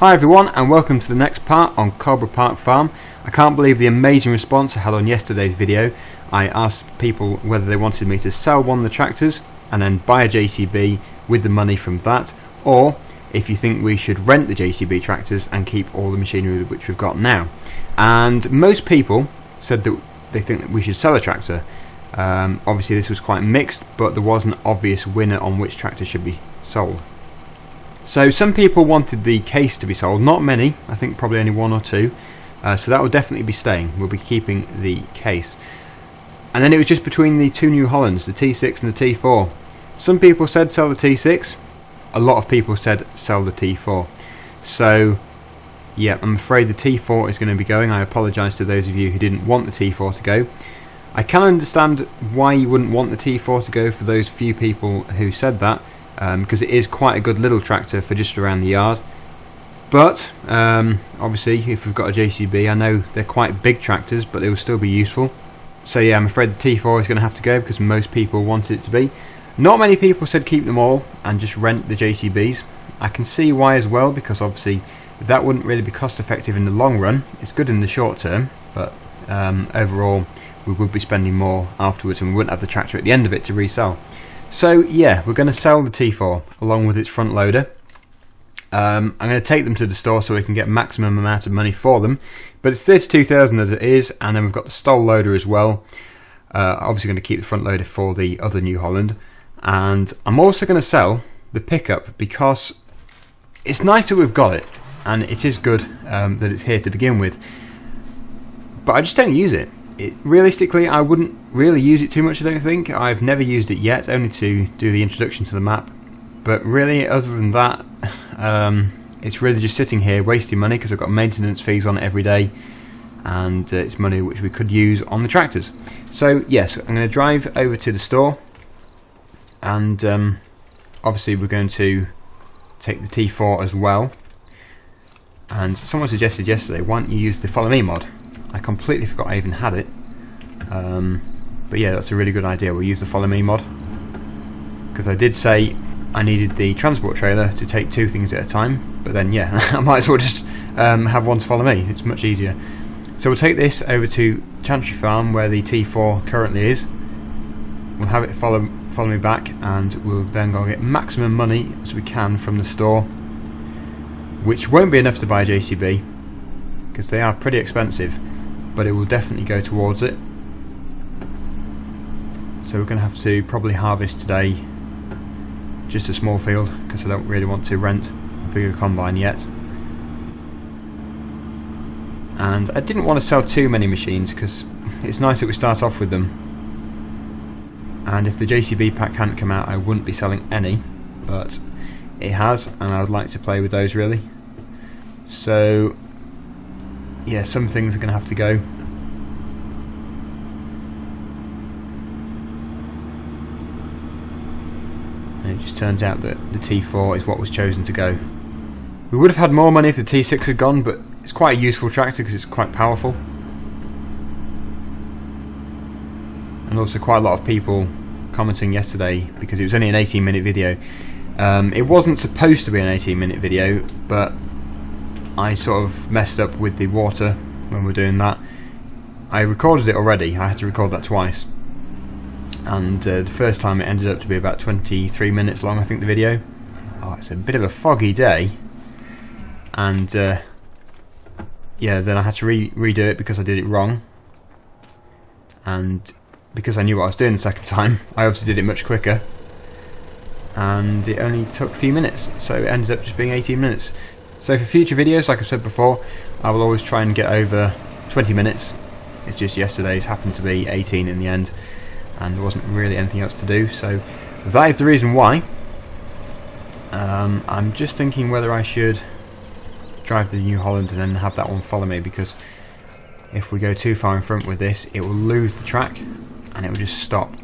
Hi everyone, and welcome to the next part on Coldborough Park Farm. I can't believe the amazing response I had on yesterday's video. I asked people whether they wanted me to sell one of the tractors and then buy a JCB with the money from that, or if you think we should rent the JCB tractors and keep all the machinery which we've got now. And most people said that they think that we should sell a tractor. Obviously this was quite mixed, but there was an obvious winner on which tractor should be sold. So some people wanted the case to be sold, not many, I think probably only one or two, so that will definitely be staying. We'll be keeping the case. And then it was just between the two New Hollands, the T6 and the T4. Some people said sell the T6, a lot of people said sell the T4. So yeah, I'm afraid the T4 is going to be going. I apologise to those of you who didn't want the T4 to go. I can understand why you wouldn't want the T4 to go for those few people who said that, because it is quite a good little tractor for just around the yard. But obviously if we've got a JCB, I know they're quite big tractors, but they will still be useful. So yeah, I'm afraid the T4 is going to have to go because most people wanted it to be. Not many people said keep them all and just rent the JCBs. I can see why as well, because obviously that wouldn't really be cost effective in the long run. It's good in the short term, but overall we would be spending more afterwards and we wouldn't have the tractor at the end of it to resell. So yeah, we're going to sell the T4 along with its front loader. I'm going to take them to the store so we can get maximum amount of money for them, but it's 32,000 as it is, and then we've got the stole loader as well. Obviously going to keep the front loader for the other New Holland, and I'm also going to sell the pickup because it's nice that we've got it, and it is good that it's here to begin with, but I just don't use it. Realistically, I wouldn't really use it too much, I don't think. I've never used it yet, only to do the introduction to the map. But really, other than that, it's really just sitting here wasting money because I've got maintenance fees on it every day, and it's money which we could use on the tractors. So yes, I'm going to drive over to the store, and obviously we're going to take the T4 as well. And someone suggested yesterday, why don't you use the Follow Me mod? I completely forgot I even had it, but yeah, that's a really good idea. We'll use the Follow Me mod, because I did say I needed the transport trailer to take two things at a time, but then yeah, I might as well just have one to follow me. It's much easier. So we'll take this over to Chantry Farm where the T4 currently is. We'll have it follow me back, and we'll then go get maximum money as we can from the store, which won't be enough to buy a JCB because they are pretty expensive, but it will definitely go towards it. So we're going to have to probably harvest today just a small field because I don't really want to rent a bigger combine yet. And I didn't want to sell too many machines because it's nice that we start off with them, and if the JCB pack hadn't come out I wouldn't be selling any, but it has, and I would like to play with those really. So yeah, some things are going to have to go. And it just turns out that the T4 is what was chosen to go. We would have had more money if the T6 had gone, but it's quite a useful tractor because it's quite powerful. And also quite a lot of people commenting yesterday, because it was only an 18-minute video. It wasn't supposed to be an 18-minute video, but I sort of messed up with the water when we're doing that. I recorded it already, I had to record that twice. And the first time it ended up to be about 23 minutes long, I think, the video. Oh, it's a bit of a foggy day. And yeah, then I had to redo it because I did it wrong. And because I knew what I was doing the second time, I obviously did it much quicker. And it only took a few minutes, so it ended up just being 18 minutes. So for future videos, like I've said before, I will always try and get over 20 minutes. It's just yesterday's happened to be 18 in the end, and there wasn't really anything else to do, so that is the reason why. I'm just thinking whether I should drive the New Holland and then have that one follow me, because if we go too far in front with this, it will lose the track and it will just stop.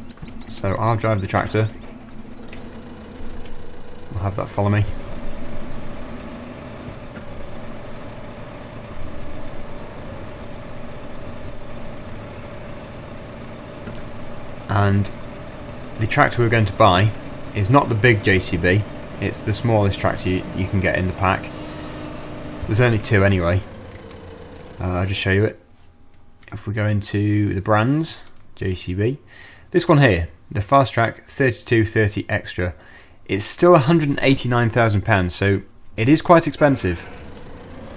So I'll drive the tractor, we'll have that follow me. And the tractor we're going to buy is not the big JCB, it's the smallest tractor you can get in the pack. There's only two anyway. I'll just show you it. If we go into the brands, JCB, this one here, the Fast Track 3230 Extra, it's still £189,000, so it is quite expensive,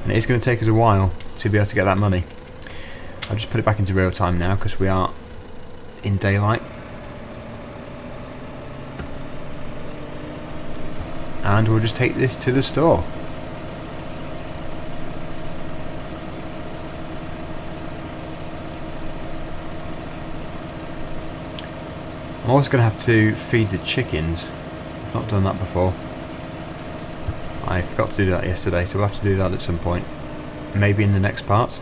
and it is going to take us a while to be able to get that money. I'll just put it back into real time now because we are in daylight. And we'll just take this to the store. I'm also going to have to feed the chickens. I've not done that before. I forgot to do that yesterday, so we'll have to do that at some point. Maybe in the next part.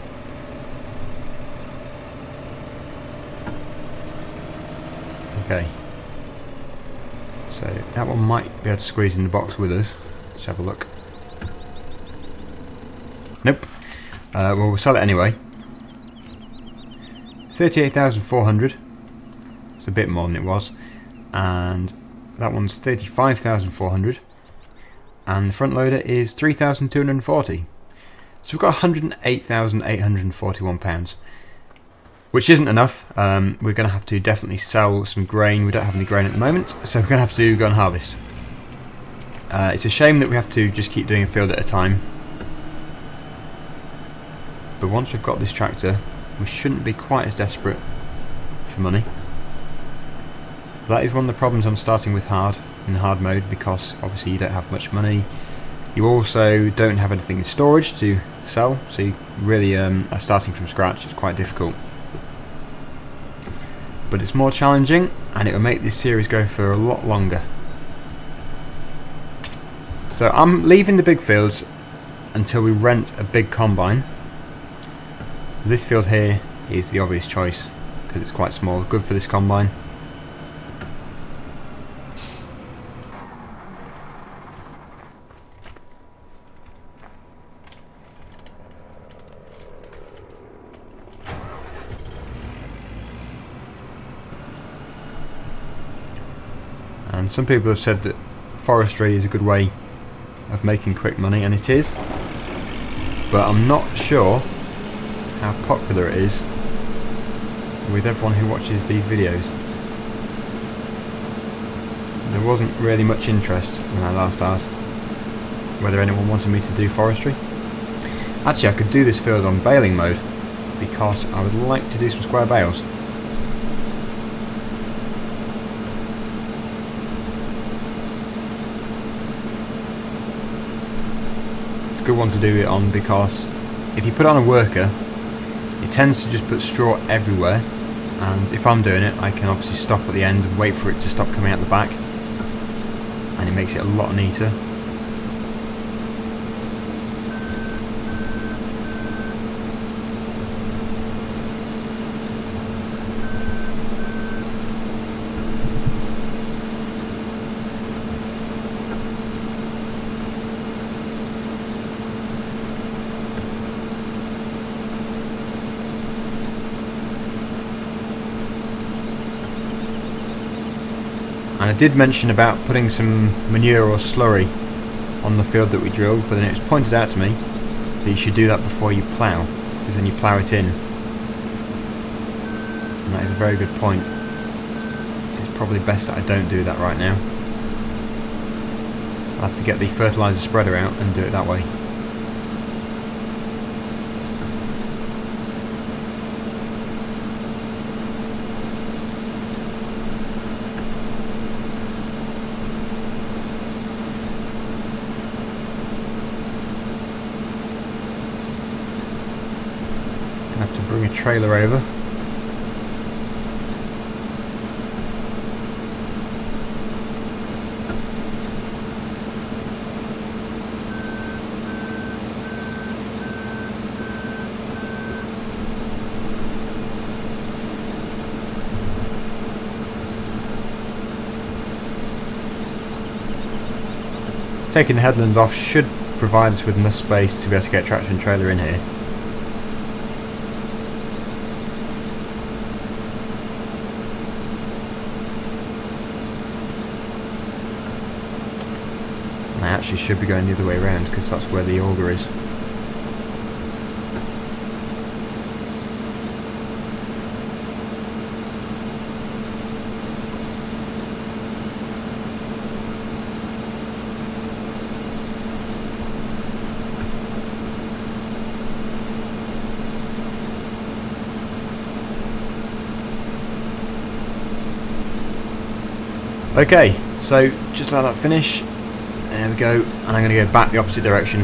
Okay. So that one might be able to squeeze in the box with us. Let's have a look. Nope. Well, we'll sell it anyway. 38,400. It's a bit more than it was. And that one's 35,400. And the front loader is 3,240. So we've got £108,841. Which isn't enough. We're going to have to definitely sell some grain. We don't have any grain at the moment, so we're going to have to go and harvest. It's a shame that we have to just keep doing a field at a time. But once we've got this tractor, we shouldn't be quite as desperate for money. That is one of the problems on starting with hard, in hard mode, because obviously you don't have much money. You also don't have anything in storage to sell, so you really are starting from scratch. It's quite difficult. But it's more challenging, and it will make this series go for a lot longer. So I'm leaving the big fields until we rent a big combine. This field here is the obvious choice because it's quite small, good for this combine. And some people have said that forestry is a good way of making quick money, and it is, but I'm not sure how popular it is with everyone who watches these videos. There wasn't really much interest when I last asked whether anyone wanted me to do forestry. Actually, I could do this field on baling mode because I would like to do some square bales. Good one to do it on because if you put on a worker, it tends to just put straw everywhere, and if I'm doing it I can obviously stop at the end and wait for it to stop coming out the back, and it makes it a lot neater. And I did mention about putting some manure or slurry on the field that we drilled, but then it was pointed out to me that you should do that before you plough, because then you plough it in. And that is a very good point. It's probably best that I don't do that right now. I'll have to get the fertiliser spreader out and do it that way. Have to bring a trailer over. Taking the headland off should provide us with enough space to be able to get a tractor and trailer in here. I actually should be going the other way around because that's where the auger is. Okay, so just let that finish. There we go, and I'm going to go back the opposite direction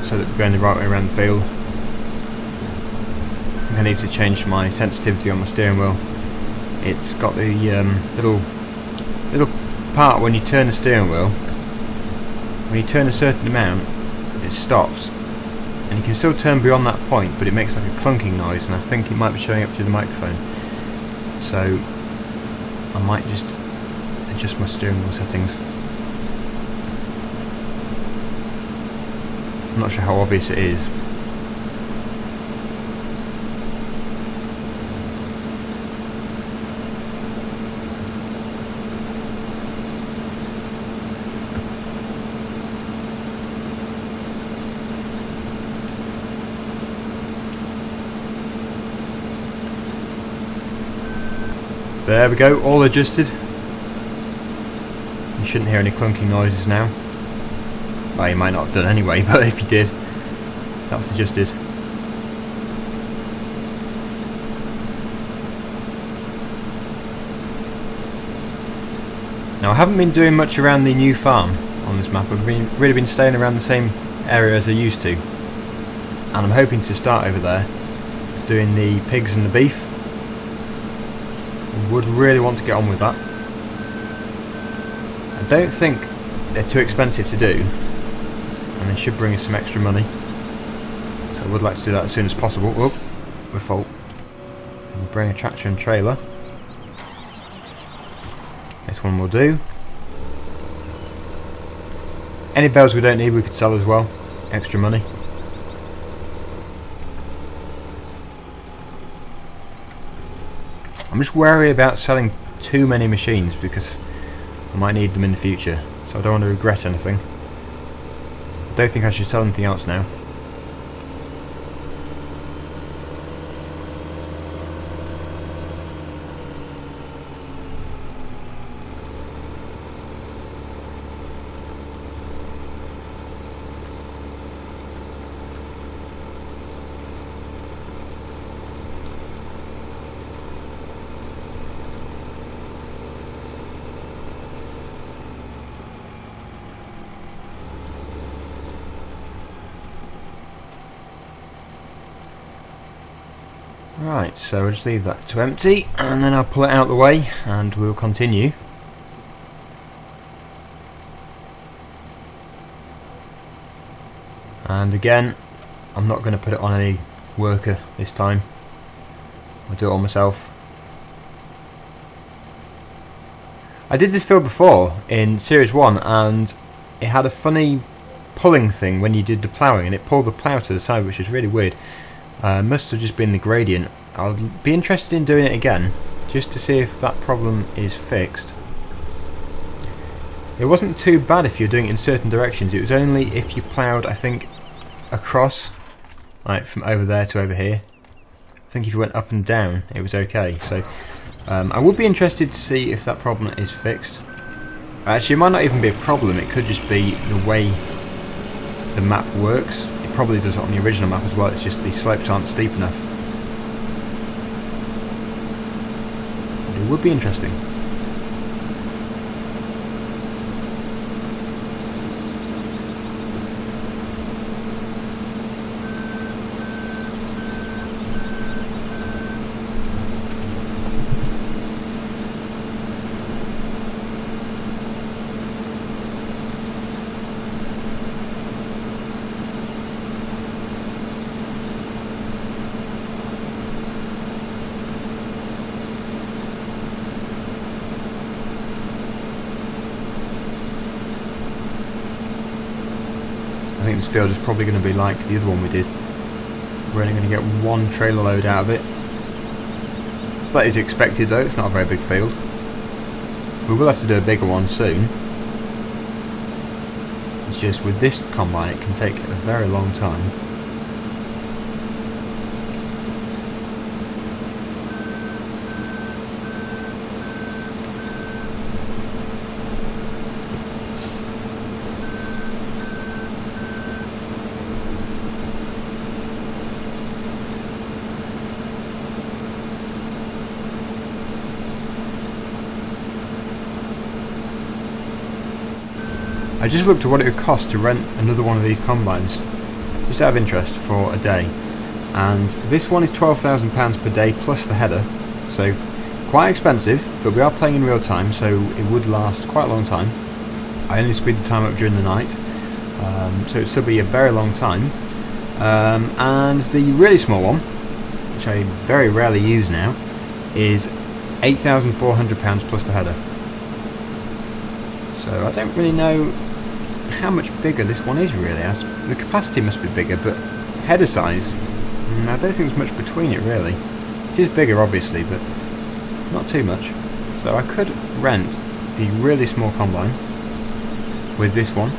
so that we're going the right way around the field. I think I need to change my sensitivity on my steering wheel. It's got the little part when you turn the steering wheel. When you turn a certain amount, it stops, and you can still turn beyond that point, but it makes like a clunking noise, and I think it might be showing up through the microphone. So I might just adjust my steering wheel settings. I'm not sure how obvious it is. There we go, all adjusted. You shouldn't hear any clunking noises now. Well, you might not have done anyway, but if you did, that's adjusted. Now I haven't been doing much around the new farm on this map. I've really been staying around the same area as I used to. And I'm hoping to start over there, doing the pigs and the beef. Would really want to get on with that. I don't think they're too expensive to do, and they should bring us some extra money, so I would like to do that as soon as possible. Oh, we're full. We'll bring a tractor and trailer. This one will do. Any bales we don't need we could sell as well, extra money. I'm just wary about selling too many machines because I might need them in the future, so I don't want to regret anything. I don't think I should sell anything else now. Right, so I'll just leave that to empty and then I'll pull it out of the way and we'll continue. And again, I'm not going to put it on any worker this time. I'll do it all myself. I did this field before in Series 1 and it had a funny pulling thing when you did the ploughing, and it pulled the plough to the side, which was really weird. Must have just been the gradient. I'll be interested in doing it again just to see if that problem is fixed. It wasn't too bad if you're doing it in certain directions. It was only if you ploughed, I think, across, like from over there to over here. I think if you went up and down it was okay. So I would be interested to see if that problem is fixed. Actually, it might not even be a problem, it could just be the way the map works. It probably does it on the original map as well, it's just the slopes aren't steep enough. But it would be interesting. I think this field is probably going to be like the other one we did. We're only going to get one trailer load out of it. That is expected though, it's not a very big field. We will have to do a bigger one soon. It's just with this combine it can take a very long time. I just looked at what it would cost to rent another one of these combines, just out of interest, for a day. And this one is £12,000 per day plus the header, so quite expensive, but we are playing in real time, so it would last quite a long time. I only speed the time up during the night, so it'd still be a very long time. And the really small one, which I very rarely use now, is £8,400 plus the header. So I don't really know how much bigger this one is really. The capacity must be bigger, but header size, I don't think there's much between it really. It is bigger obviously, but not too much. So I could rent the really small combine with this one.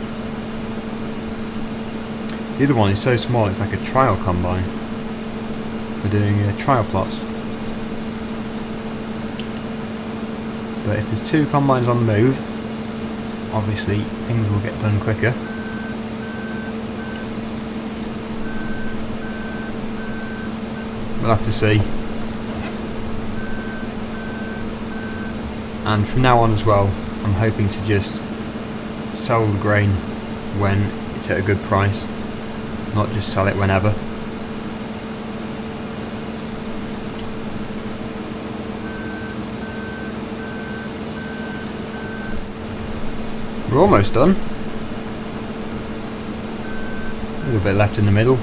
The other one is so small it's like a trial combine for doing trial plots. But if there's two combines on the move, obviously things will get done quicker. We'll have to see. And from now on as well, I'm hoping to just sell the grain when it's at a good price, not just sell it whenever. We're almost done. A little bit left in the middle.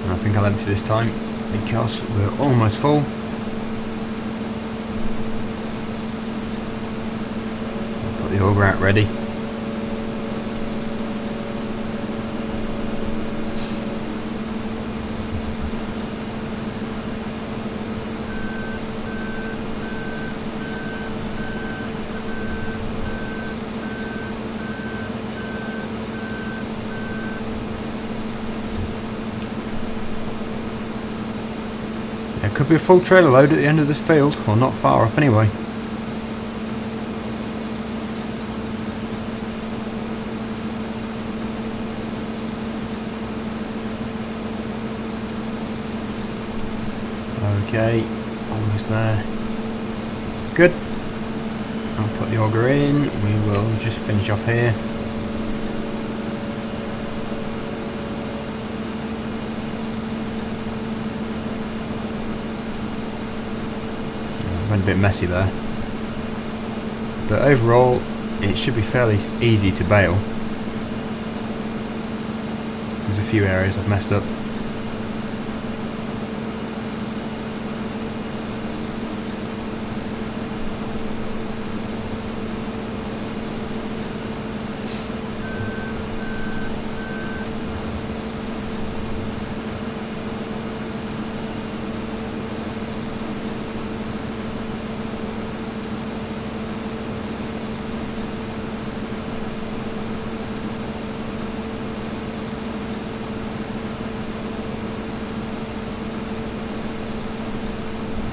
And I think I'll empty this time because we're almost full. I'll put the auger out ready. There could be a full trailer load at the end of this field, or not far off anyway. Okay, almost there. Good. I'll put the auger in, we will just finish off here. Went a bit messy there, but overall it should be fairly easy to bale. There's a few areas I've messed up.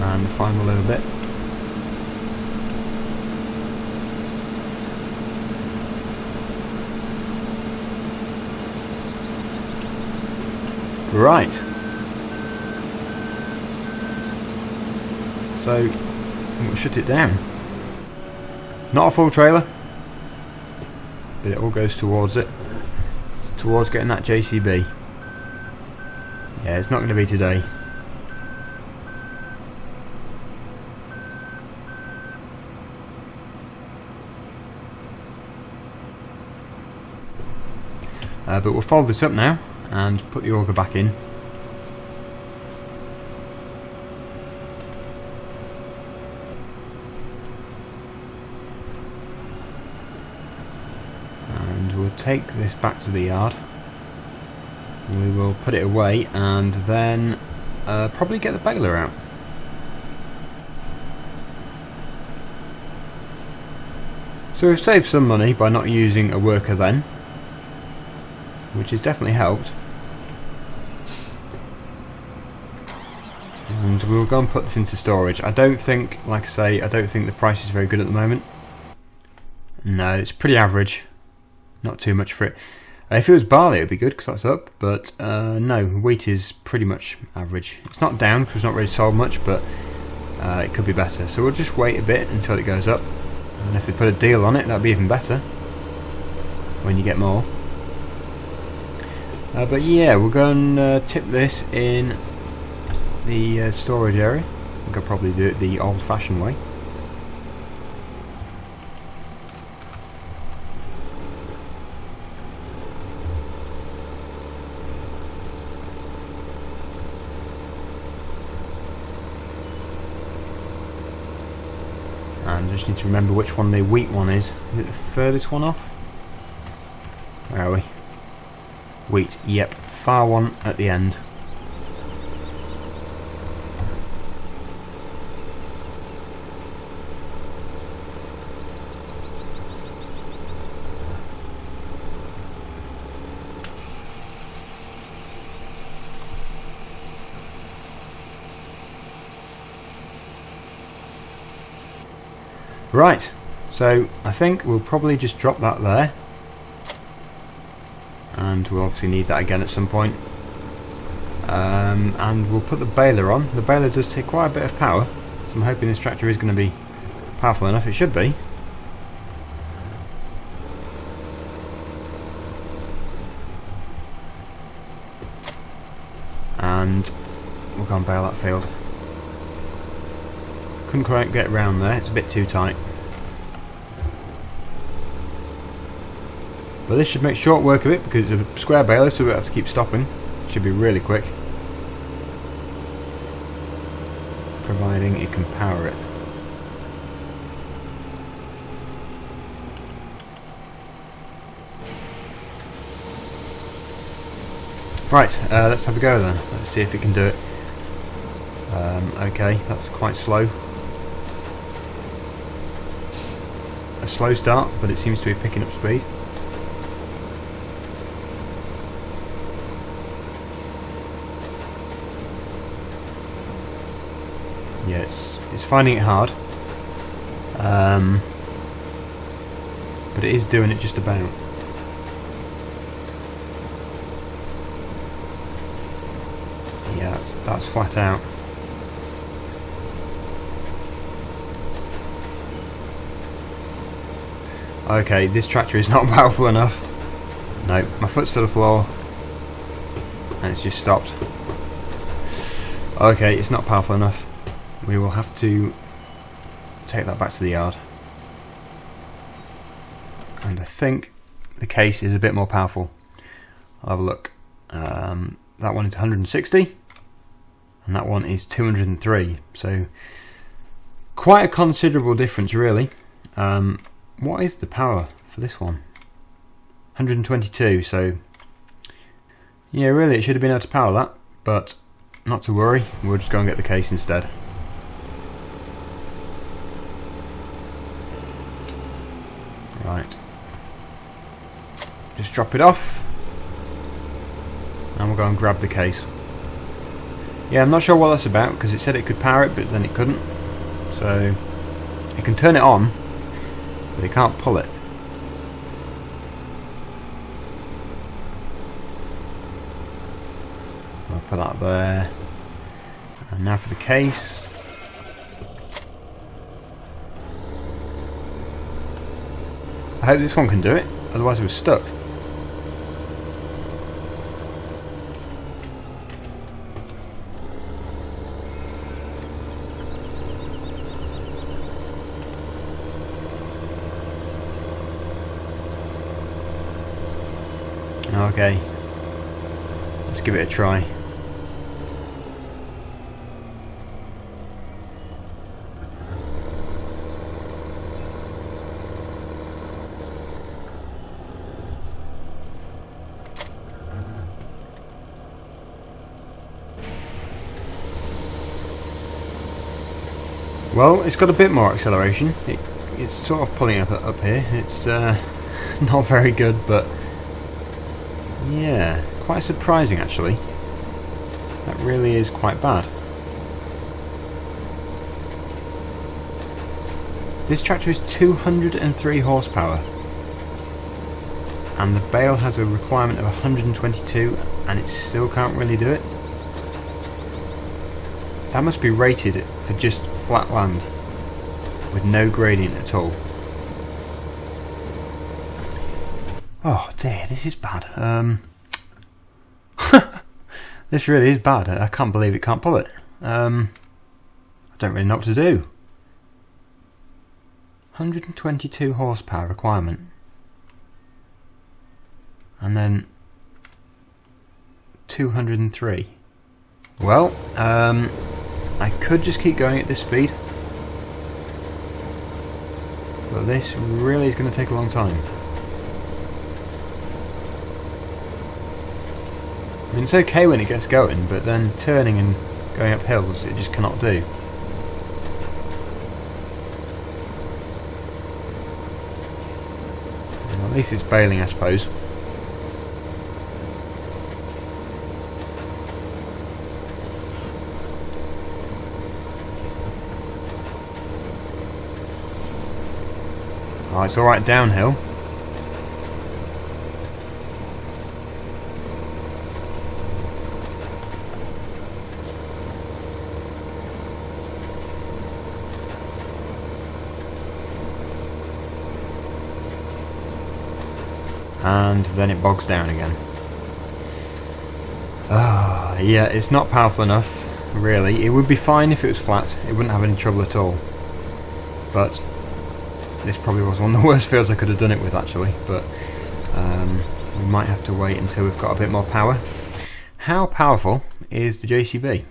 And the final little bit. Right. So we'll shut it down. Not a full trailer, but it all goes towards it. Towards getting that JCB. Yeah, it's not going to be today. But we'll fold this up now and put the auger back in. And we'll take this back to the yard. We will put it away and then probably get the baler out. So we've saved some money by not using a worker then, which has definitely helped. And we'll go and put this into storage. I don't think, like I say, I don't think the price is very good at the moment. No, it's pretty average. Not too much for it. If it was barley, it would be good because that's up, but no, wheat is pretty much average. It's not down because it's not really sold much, but it could be better. So we'll just wait a bit until it goes up, and if they put a deal on it, that'd be even better when you get more. But yeah, we'll go and tip this in the storage area. I think I'll probably do it the old-fashioned way. And just need to remember which one the wheat one is. Is it the furthest one off? Where are we? Wheat, yep, far one at the end. Right, so I think we'll probably just drop that there, and we'll obviously need that again at some point. And we'll put the baler on. The baler does take quite a bit of power, so I'm hoping this tractor is going to be powerful enough. It should be. And we'll go and bale that field. Couldn't quite get around there, it's a bit too tight. But this should make short work of it because it's a square baler, so we don't have to keep stopping. Should be really quick. Providing it can power it. Right, let's have a go then. Let's see if it can do it. Okay, that's quite slow. A slow start, but it seems to be picking up speed. Yeah, it's finding it hard. But it is doing it just about. Yeah, that's flat out. Okay, this tractor is not powerful enough. No, my foot's to the floor and it's just stopped. Okay, it's not powerful enough. We will have to take that back to the yard. And I think the case is a bit more powerful. I'll have a look. That one is 160 and that one is 203. So quite a considerable difference really. What is the power for this one? 122, so yeah, really it should have been able to power that, but not to worry, we'll just go and get the case instead. Right, just drop it off and we'll go and grab the case. Yeah, I'm not sure what that's about because it said it could power it but then it couldn't, so it can turn it on but it can't pull it. I'll put that there. And now for the case. I hope this one can do it, otherwise we're stuck. Okay, let's give it a try. Well, it's got a bit more acceleration. It's sort of pulling up here. It's not very good, but yeah, quite surprising actually. That really is quite bad. This tractor is 203 horsepower. and the bale has a requirement of 122 and it still can't really do it. That must be rated for just flat land with no gradient at all. Oh dear, this is bad. This really is bad. I can't believe it can't pull it. I don't really know what to do. 122 horsepower requirement. And then 203. Well, I could just keep going at this speed, but this really is going to take a long time. I mean, it's okay when it gets going, but then turning and going up hills, it just cannot do. Well, at least it's baling, I suppose. Oh, it's alright downhill. And then it bogs down again. Yeah, it's not powerful enough, really. It would be fine if it was flat. It wouldn't have any trouble at all. But this probably was one of the worst fields I could have done it with, actually. But we might have to wait until we've got a bit more power. How powerful is the JCB?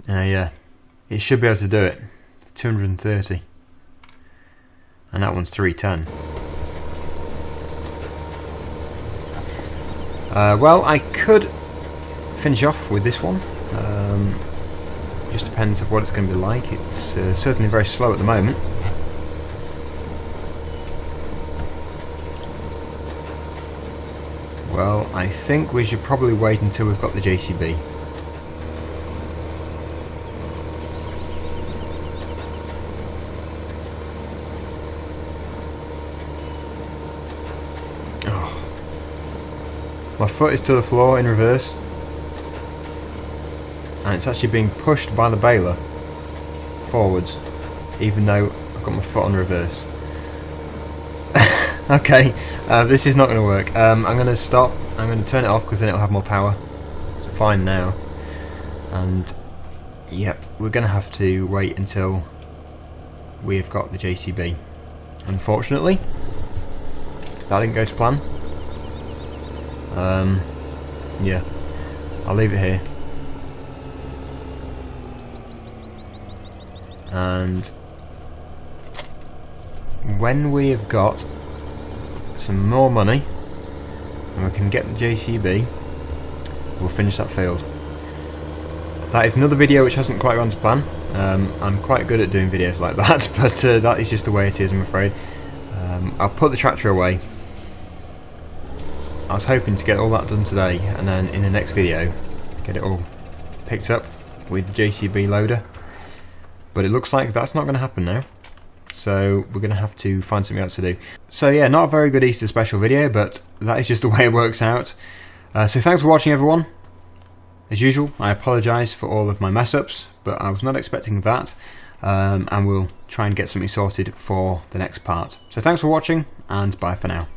Yeah, it should be able to do it. 230. And that one's 310. Well, I could finish off with this one. Just depends on what it's going to be like. It's certainly very slow at the moment. Well, I think we should probably wait until we've got the JCB. My foot is to the floor in reverse, and it's actually being pushed by the baler forwards, even though I've got my foot on reverse. Okay, this is not going to work. I'm going to stop. I'm going to turn it off because then it'll have more power. It's fine now. And yep, we're going to have to wait until we have got the JCB. Unfortunately, that didn't go to plan. Yeah, I'll leave it here. And when we have got some more money and we can get the JCB, we'll finish that field. That is another video which hasn't quite gone to plan. I'm quite good at doing videos like that, but that is just the way it is, I'm afraid. I'll put the tractor away. I was hoping to get all that done today, and then in the next video get it all picked up with the JCB loader, but it looks like that's not going to happen now, so we're going to have to find something else to do. So yeah, not a very good Easter special video, but that is just the way it works out. So thanks for watching, everyone. As usual, I apologise for all of my mess ups, but I was not expecting that, and we'll try and get something sorted for the next part. So thanks for watching, and bye for now.